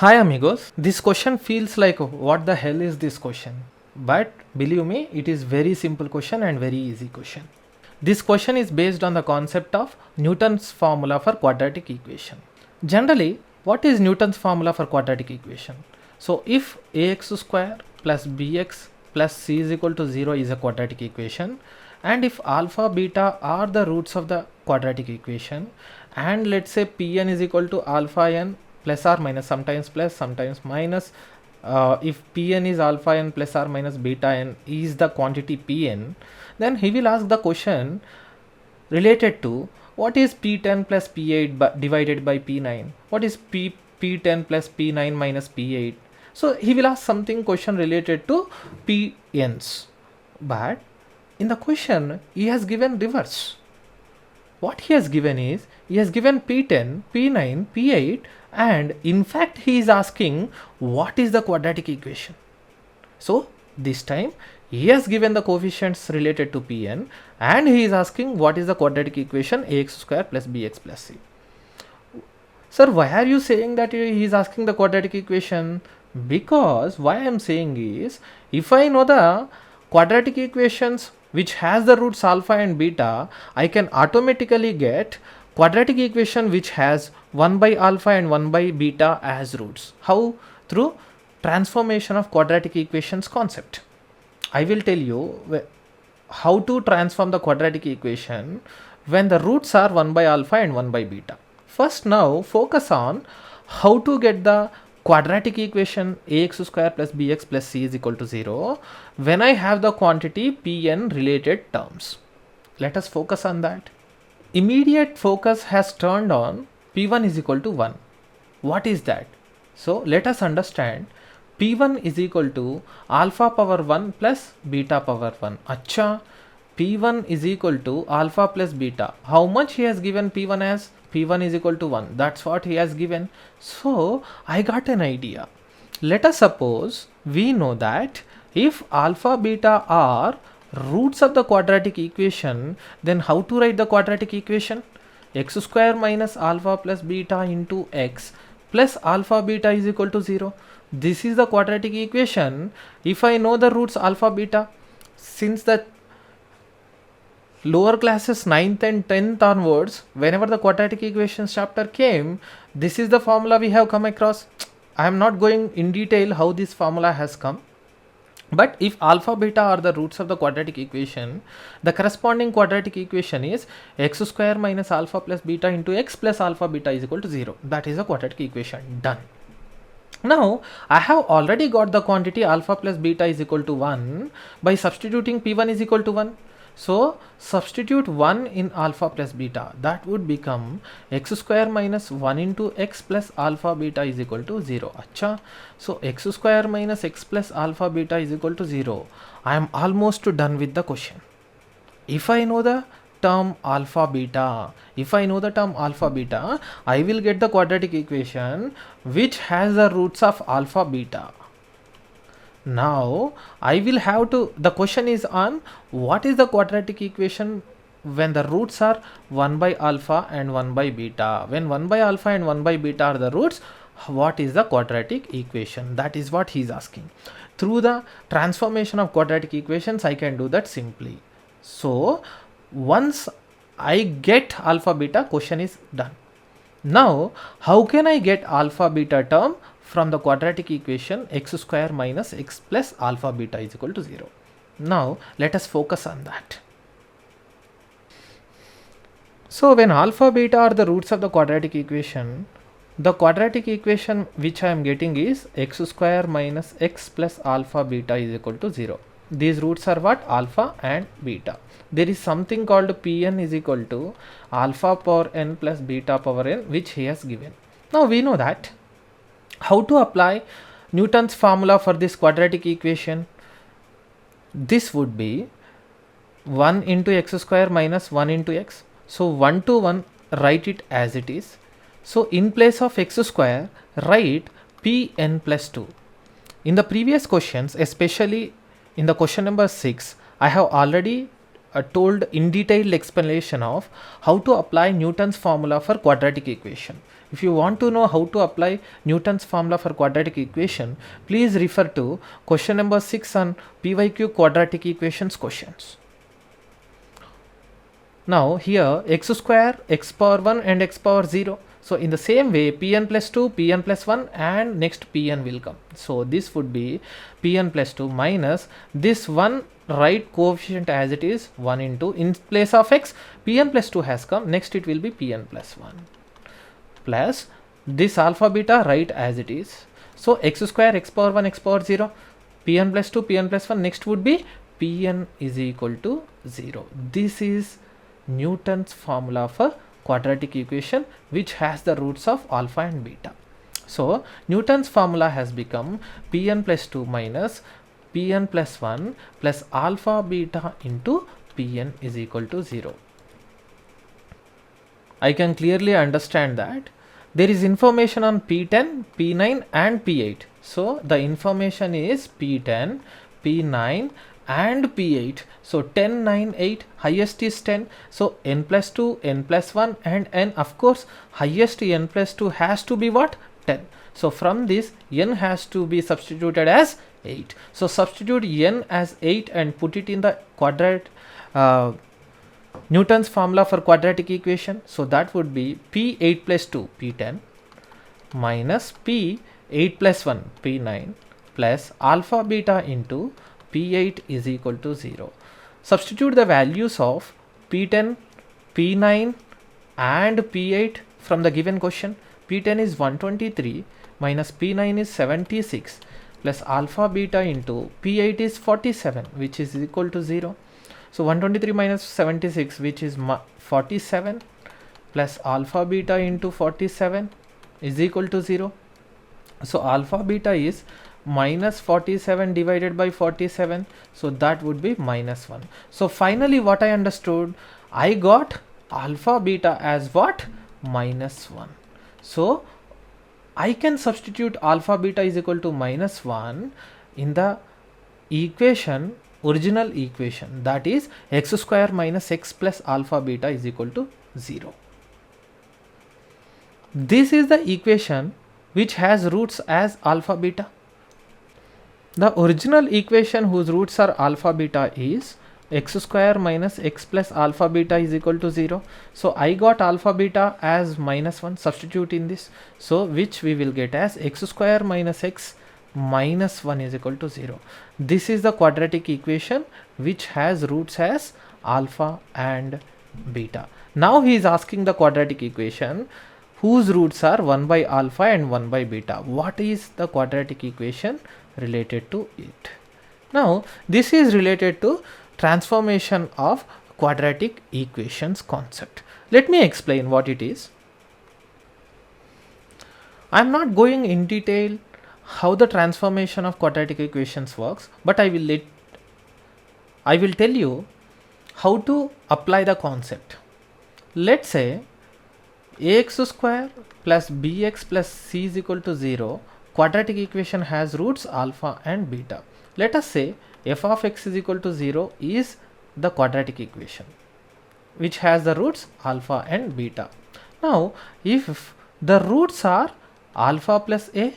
Hi amigos, this question feels like what the hell is this question? But believe me, it is very simple question and very easy question. This question is based on the concept of Newton's formula for quadratic equation. Generally, what is Newton's formula for quadratic equation? So if ax square plus bx plus c is equal to 0 is a quadratic equation, and if alpha beta are the roots of the quadratic equation, and let's say Pn is equal to alpha n plus or minus, sometimes plus sometimes minus, if Pn is alpha n plus or minus beta n is the quantity Pn, then he will ask the question related to what is P10 plus P8 divided by P9, what is P10 plus P9 minus P8. So he will ask something question related to Pn's, but in the question he has given reverse. What he has given is, he has given P10, P9, P8, and in fact he is asking what is the quadratic equation. So this time he has given the coefficients related to Pn and he is asking what is the quadratic equation ax square plus bx plus c. Sir, why are you saying that he is asking the quadratic equation? Because why I am saying is, if I know the quadratic equations which has the roots alpha and beta, I can automatically get quadratic equation which has 1 by alpha and 1 by beta as roots. How? Through transformation of quadratic equations concept. I will tell you how to transform the quadratic equation when the roots are 1 by alpha and 1 by beta. First, now focus on how to get the quadratic equation ax square plus bx plus c is equal to 0 when I have the quantity Pn related terms. Let us focus on that. Immediate focus has turned on P1 is equal to 1. What is that? So let us understand P1 is equal to alpha power 1 plus beta power 1. Acha, P1 is equal to alpha plus beta. How much he has given P1 as? P1 is equal to 1. That's what he has given. So I got an idea. Let us suppose we know that if alpha beta are roots of the quadratic equation, then how to write the quadratic equation? X square minus alpha plus beta into x plus alpha beta is equal to 0. This is the quadratic equation if I know the roots alpha beta. Since the lower classes 9th and 10th onwards, whenever the quadratic equations chapter came, this is the formula we have come across. I am not going in detail how this formula has come, but if alpha beta are the roots of the quadratic equation, the corresponding quadratic equation is x square minus alpha plus beta into x plus alpha beta is equal to 0. That is a quadratic equation. Done. Now I have already got the quantity alpha plus beta is equal to 1 by substituting P1 is equal to 1. So substitute 1 in alpha plus beta, that would become x square minus 1 into x plus alpha beta is equal to 0. Acha. So x square minus x plus alpha beta is equal to 0. I am almost done with the question. If I know the term alpha beta, I will get the quadratic equation which has the roots of alpha beta. Now I will have to, the question is on what is the quadratic equation when the roots are 1 by alpha and 1 by beta. When 1 by alpha and 1 by beta are the roots, what is the quadratic equation? That is what he is asking. Through the transformation of quadratic equations, I can do that simply. So once I get alpha beta, question is done. Now how can I get alpha beta term from the quadratic equation x square minus x plus alpha beta is equal to 0. Now let us focus on that. So when alpha beta are the roots of the quadratic equation which I am getting is x square minus x plus alpha beta is equal to 0. These roots are what? Alpha and beta. There is something called Pn is equal to alpha power n plus beta power n, which he has given. Now we know that. How to apply Newton's formula for this quadratic equation? This would be 1 into x square minus 1 into x. So 1 to 1, write it as it is. So in place of x square, write Pn plus 2. In the previous questions, especially in the question number 6, I have already told in detailed explanation of how to apply Newton's formula for quadratic equation. If you want to know how to apply Newton's formula for quadratic equation, please refer to question number 6 on PYQ quadratic equations questions. Now here x square, x power 1 and x power 0. So in the same way, Pn plus 2, Pn plus 1 and next Pn will come. So this would be Pn plus 2 minus this one, write coefficient as it is 1 into, in place of x, Pn plus 2 has come, next it will be Pn plus 1 plus this alpha beta, write as it is. So x square, x power 1, x power 0, Pn plus 2, Pn plus 1, next would be Pn is equal to 0. This is Newton's formula for quadratic equation which has the roots of alpha and beta. So Newton's formula has become Pn plus 2 minus Pn plus 1 plus alpha beta into Pn is equal to 0. I can clearly understand that there is information on P10, P9 and P8. So the information is P10, P9 and P8. So 10, 9, 8, highest is 10. So n plus 2, n plus 1 and n, of course highest n plus 2 has to be what? 10. So from this n has to be substituted as 8. So substitute n as 8 and put it in the Newton's formula for quadratic equation. So that would be P8 plus 2 P10 minus P8 plus 1 P9 plus alpha beta into P8 is equal to 0. Substitute the values of P10, P9 and P8 from the given question. P10 is 123 minus P9 is 76 plus alpha beta into P8 is 47 which is equal to 0. So 123 minus 76 which is 47 plus alpha beta into 47 is equal to 0. So alpha beta is minus 47 divided by 47, so that would be minus 1. So finally what I understood, I got alpha beta as what? Minus 1. So I can substitute alpha beta is equal to minus 1 in the equation, original equation, that is x square minus x plus alpha beta is equal to 0. This is the equation which has roots as alpha beta. The original equation whose roots are alpha beta is x square minus x plus alpha beta is equal to 0. So I got alpha beta as minus 1, substitute in this. So which we will get as x square minus x minus 1 is equal to 0. This is the quadratic equation which has roots as alpha and beta. Now he is asking the quadratic equation whose roots are 1 by alpha and 1 by beta. What is the quadratic equation related to it? Now this is related to transformation of quadratic equations concept. Let me explain what it is. I am not going in detail how the transformation of quadratic equations works, but I will tell you how to apply the concept. Let's say ax square plus bx plus c is equal to 0. Quadratic equation has roots alpha and beta. Let us say f of x is equal to 0 is the quadratic equation which has the roots alpha and beta. Now if the roots are alpha plus a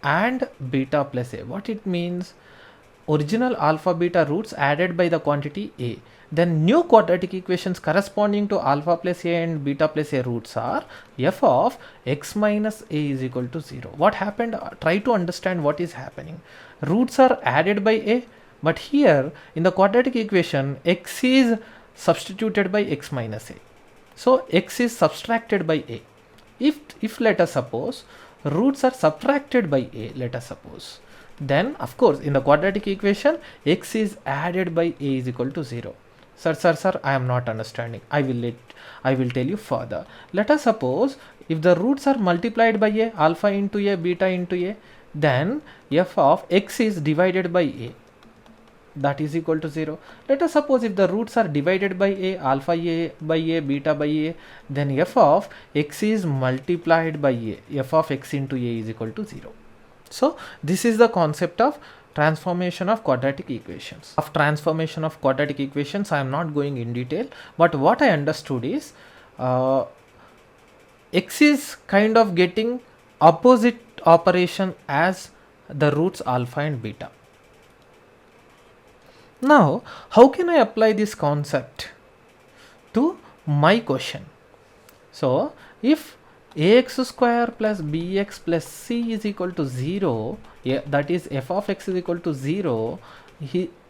and beta plus a, what it means? Original alpha beta roots added by the quantity a. Then new quadratic equations corresponding to alpha plus a and beta plus a roots are f of x minus a is equal to 0. What happened? Try to understand what is happening. Roots are added by a, but here in the quadratic equation x is substituted by x minus a. So x is subtracted by a. If let us suppose roots are subtracted by a, let us suppose, then of course in the quadratic equation x is added by a is equal to 0. Sir, I am not understanding. I will tell you further. Let us suppose if the roots are multiplied by a, alpha into a, beta into a, then f of x is divided by a, that is equal to 0. Let us suppose if the roots are divided by a, alpha a by a, beta by a, then f of x is multiplied by a, f of x into a is equal to 0. So this is the concept of transformation of quadratic equations. Of transformation of quadratic equations, I am not going in detail, but what I understood is x is kind of getting opposite operation as the roots alpha and beta. Now, how can I apply this concept to my question? So, if ax square plus bx plus c is equal to 0, that is f of x is equal to 0,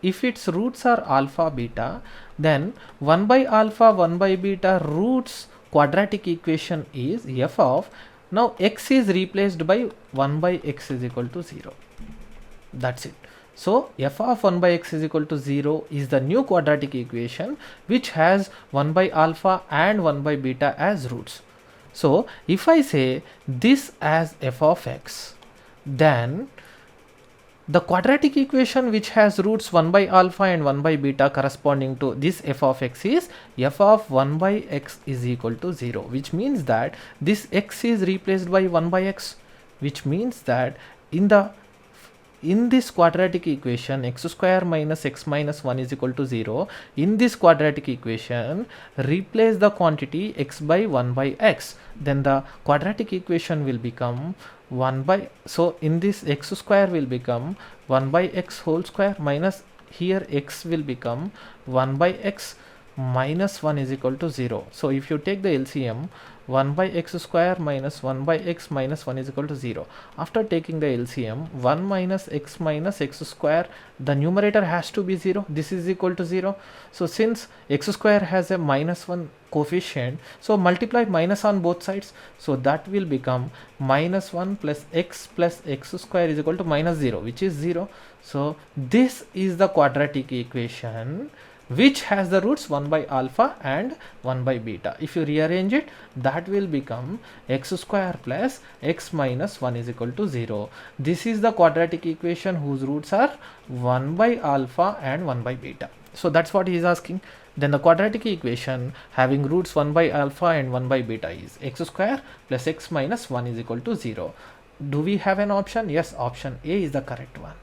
if its roots are alpha beta, then 1 by alpha 1 by beta roots quadratic equation is f of, now x is replaced by 1 by x is equal to 0. That's it. So f of 1 by x is equal to 0 is the new quadratic equation which has 1 by alpha and 1 by beta as roots. So if I say this as f of x, then the quadratic equation which has roots 1 by alpha and 1 by beta corresponding to this f of x is f of 1 by x is equal to 0, which means that this x is replaced by 1 by x, which means that in this quadratic equation x square minus x minus 1 is equal to 0, in this quadratic equation replace the quantity x by 1 by x, then the quadratic equation will become 1 by, so in this x square will become 1 by x whole square minus here x will become 1 by x minus 1 is equal to 0. So if you take the LCM, 1 by x square minus 1 by x minus 1 is equal to 0. After taking the LCM, 1 minus x square, the numerator has to be 0. This is equal to 0. So since x square has a minus 1 coefficient, so multiply minus on both sides. So that will become minus 1 plus x square is equal to minus 0, which is 0. So this is the quadratic equation which has the roots 1 by alpha and 1 by beta. If you rearrange it, that will become x square plus x minus 1 is equal to 0. This is the quadratic equation whose roots are 1 by alpha and 1 by beta. So that's what he is asking. Then the quadratic equation having roots 1 by alpha and 1 by beta is x square plus x minus 1 is equal to 0. Do we have an option? Yes, option A is the correct one.